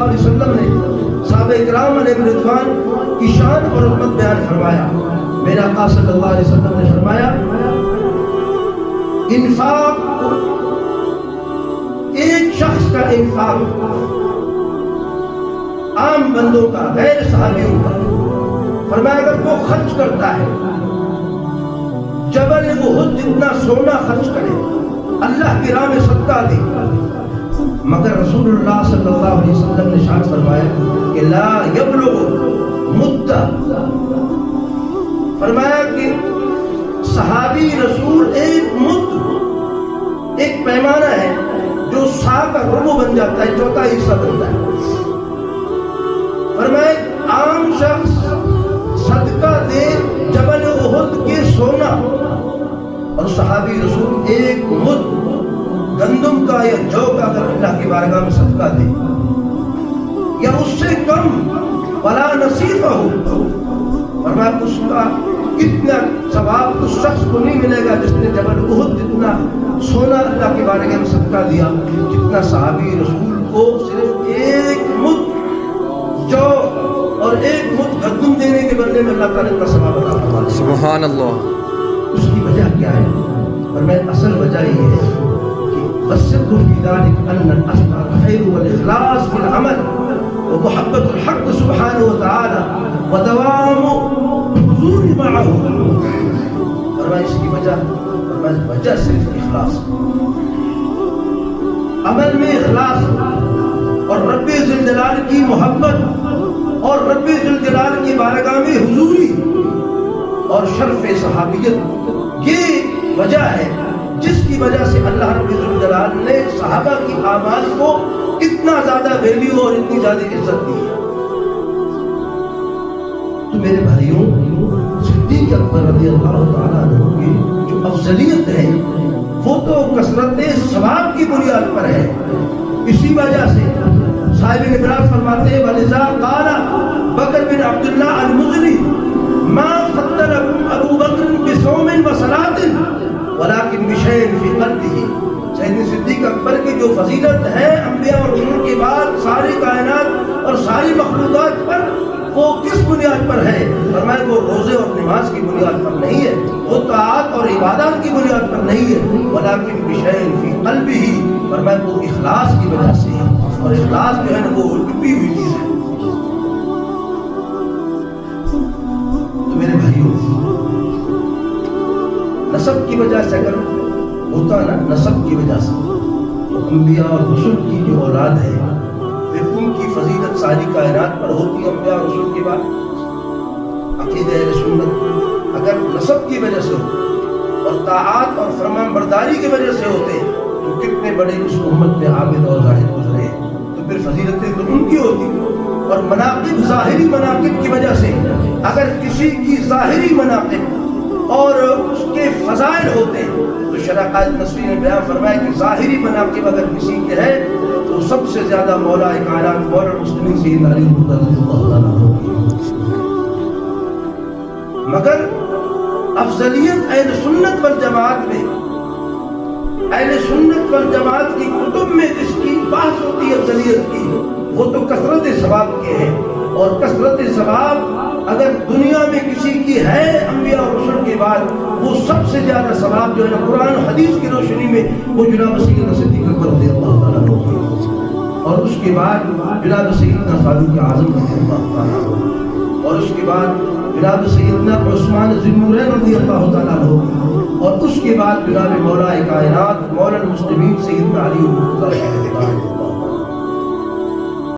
اللہ علیہ وسلم نے صحابہ اکرام علیہ رضوان کی شان اور عظمت بیان فرمایا. میرا آقا صلی اللہ علیہ وسلم نے فرمایا انفاق، ایک شخص کا انفاق عام بندوں کا، غیر صحابیوں کا، فرمایا اگر وہ خرچ کرتا ہے جبل احد جتنا سونا خرچ کرے، اللہ کی راہ میں صدقہ دے، مگر رسول اللہ صلی اللہ علیہ وسلم نے ارشاد فرمایا کہ لا یبلغ مدہ، فرمایا کہ صحابی رسول ایک مد، ایک پیمانہ ہے جو سا کا ربع بن جاتا ہے، چوتھا حصہ بنتا ہے. فرمایا عام شخص صدقہ دے جبل احد کے سونا، اور صحابی رسول ایک مد گندم کا یا جو کا اگر اللہ کی بارگاہ میں صدقہ دے یا اس سے کم ولا نصیفہ ہو، فرمایا اس کا اتنا ثواب اس شخص کو نہیں ملے گا جس نے جبل احد جتنا سونا اللہ کی بارگاہ میں صدقہ دیا، جتنا صحابی رسول کو صرف ایک مد جو اور ایک مد گندم دینے کے بدلے میں اللہ تعالیٰ کا ثواب عطا فرماتا ہے. سبحان اللہ. اس کی وجہ کیا ہے؟ اور میں اصل وجہ یہ ہے کہ والسر في ذلك ان الاصل الخير والاخلاص في العمل ومحبة الحق سبحانه وتعالى ودوام حضور معه. اور میں اس کی وجہ صرف اخلاص، عمل میں اخلاص اور رب ذوالجلال کی محبت اور رب ذوالجلال کی بارگاہ میں حضوری اور شرف صحابیت، یہ وجہ ہے جس کی وجہ سے اللہ رب ذوالجلال نے صحابہ کی اعمال کو اتنا زیادہ ویلیو اور اتنی زیادہ عزت دی. تو میرے بھائیوں، صدیق اکبر رضی اللہ تعالیٰ عنہ کی جو افضلیت ہے وہ تو کثرت ثواب کی بنیاد پر ہے. اسی وجہ سے صاحب ابراز فرماتے ہیں وَلِذَا قَالَ بکر بن عبداللہ المزنی ما فضلکم ابو بکر بصوم وصلاۃ ولکن بشیء فی قلبہ. سیدنا صدیق اکبر کی جو فضیلت ہے انبیاء اور رسول کے بعد ساری کائنات اور ساری مخلوقات پر، وہ کس بنیاد پر ہے؟ فرمایا وہ روزے اور نماز کی بنیاد پر نہیں ہے، وہ طاعات اور عبادات کی بنیاد پر نہیں ہے، ولکن بشیء فی قلبہ، فرمایا وہ اخلاص کی وجہ سے ہے. اور اخلاص جو ہے نا وہ ڈبی ہوئی چیز ہے. تو میرے بھائیوں، نسب کی وجہ سے اگر ہوتا نا، نسب کی وجہ سے تو انبیاء اور رسول کی جو اولاد ہے پھر ان کی فضیلت ساری کائنات پر ہوتی ہے. انبیاء اور رسول کے بعد عقیدہ اہل سنت اگر نسب کی وجہ سے ہو اور طاعات اور فرمان برداری کی وجہ سے ہوتے تو کتنے بڑے اس امت میں عابد اور زاہد گزرے، تو پھر فضیلتیں تو ان کی ہوتی. اور مناقب، ظاہری مناقب کی وجہ سے اگر کسی کی ظاہری مناقب اور اس کے فضائل ہوتے تو شرح قائد نصری نے بیان فرمایا کہ ظاہری مناقب اگر کسی کے ہے تو سب سے زیادہ مولا کائنات مولا المسلمین سیدنا علی رضی اللہ عنہ ہوگی. مگر افضلیت اہل سنت والجماعت میں، اہل سنت والجماعت کی کتب میں جس کی بحث ہوتی ہے افضلیت کی، وہ تو کثرت ثواب کے ہے. اور کثرت ثواب اگر دنیا میں کسی کی ہے انبیاء اور رسول کے بعد، وہ سب سے زیادہ ثواب جو ہے نا قرآن و حدیث کی روشنی میں وہ جناب سیدنا صدیق اکبر رضی اللہ تعالیٰ عنہ، اور اس کے بعد جناب سیدنا فاروق اعظم رضی اللہ تعالیٰ عنہ، اور اس کے بعد جناب سیدنا عثمان ذی النورین رضی اللہ تعالیٰ عنہ، اور اس کے بعد جناب مولا کائنات مولا المسلمین سیدنا علی رضی اللہ تعالیٰ عنہ.